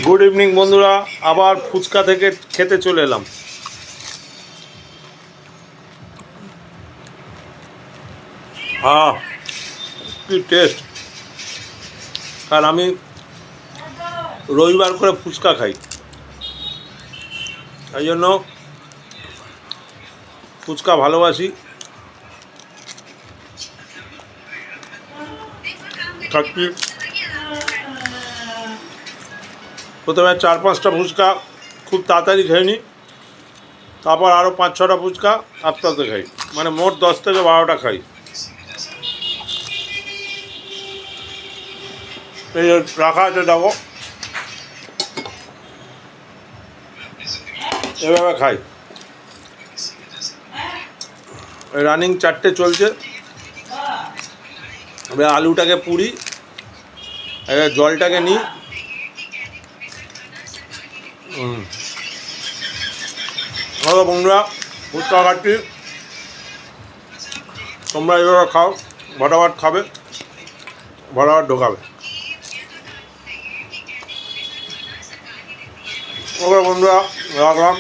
Good evening বন্ধুরা, আবার ফুচকা থেকে খেতে চলে এলাম। কি টেস্ট! কারণ আমি রবিবার করে ফুচকা খাই, এই জন্য ফুচকা ভালোবাসি। খাচ্ছি প্রথমে 4-5টা ফুচকা খুব তাড়াতাড়ি খেয়ে নিই, তারপর আরও 5-6টা ফুচকা আস্তে আস্তে খাই, মানে মোট 10 থেকে 12টা খাই। এই রাখা আছে, দেখো এভাবে খাই। রানিং 4টে চলছে। এবার আলুটাকে পুড়ি, এবার জলটাকে নিই। বন্ধুরা, ফুচকা খাচ্ছি, তোমরা এভাবে খাও, ভটাভাট খাবে, ভটাভাট ঢোকাবে। ওকে বন্ধুরা, রাখলাম।